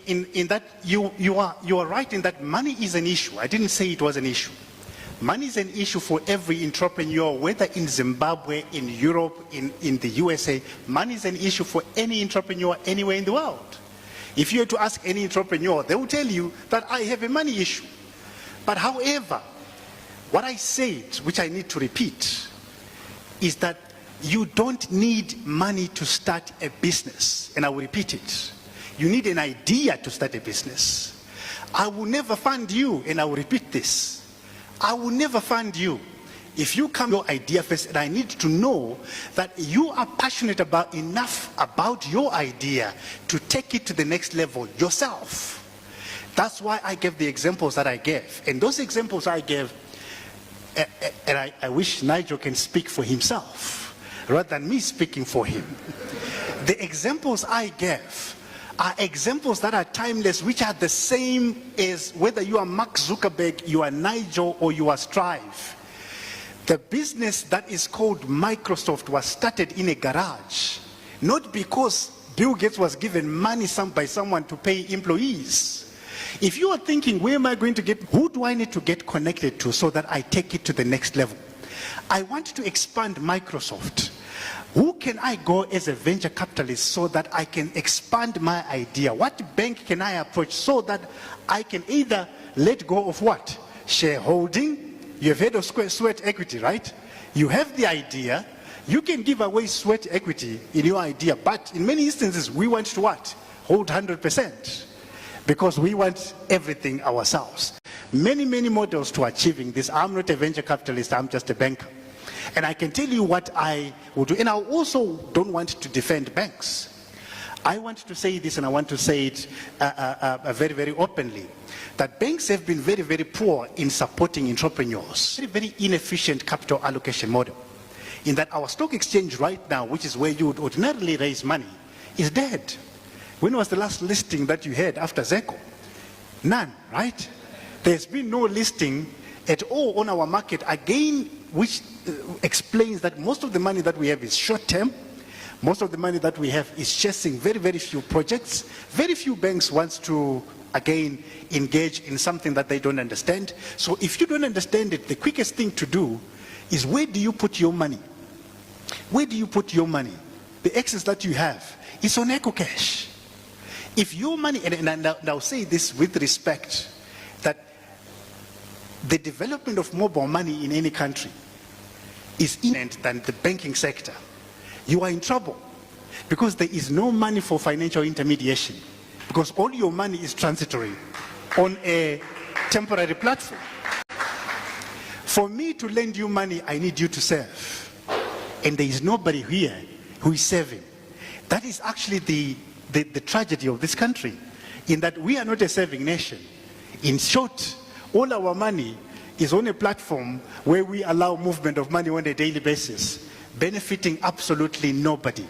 in that you are right in that money is an issue. I didn't say it was an issue. Money is an issue for every entrepreneur, whether in Zimbabwe, in Europe, in the USA. Money is an issue for any entrepreneur anywhere in the world. If you were to ask any entrepreneur, they will tell you that I have a money issue. But however, what I said, which I need to repeat, is that you don't need money to start a business. And I will repeat it. You need an idea to start a business. I will never fund you, and I will repeat this. I will never fund you if you come with your idea first, and I need to know that you are passionate enough about your idea to take it to the next level yourself. That's why I gave the examples that I gave. And those examples I gave, and I wish Nigel can speak for himself rather than me speaking for him. The examples I gave are examples that are timeless, which are the same as whether you are Mark Zuckerberg, you are Nigel, or you are Strive. The business that is called Microsoft was started in a garage, not because Bill Gates was given money by someone to pay employees. If you are thinking, where am I going to get, who do I need to get connected to so that I take it to the next level? I want to expand Microsoft. Who can I go as a venture capitalist so that I can expand my idea? What bank can I approach so that I can either let go of what? Shareholding. You have heard of sweat equity, right? You have the idea. You can give away sweat equity in your idea. But in many instances, we want to what? Hold 100%. Because we want everything ourselves. Many, many models to achieving this. I'm not a venture capitalist. I'm just a banker. And I can tell you what I will do. And I also don't want to defend banks. I want to say this, and I want to say it very, very openly, that banks have been very, very poor in supporting entrepreneurs. Very, very inefficient capital allocation model. In that our stock exchange right now, which is where you would ordinarily raise money, is dead. When was the last listing that you had after ZECO? None, right? There's been no listing at all on our market, again, which explains that most of the money that we have is short-term. Most of the money that we have is chasing very, very few projects. Very few banks want to, again, engage in something that they don't understand. So if you don't understand it, the quickest thing to do is, where do you put your money? Where do you put your money? The excess that you have is on EcoCash. If your money, and I'll say this with respect, that the development of mobile money in any country is inherent than the banking sector. You are in trouble because there is no money for financial intermediation, because all your money is transitory on a temporary platform. For me to lend you money, I need you to serve. And there is nobody here who is serving. That is actually the tragedy of this country, in that we are not a serving nation. In short, all our money is on a platform where we allow movement of money on a daily basis, benefiting absolutely nobody.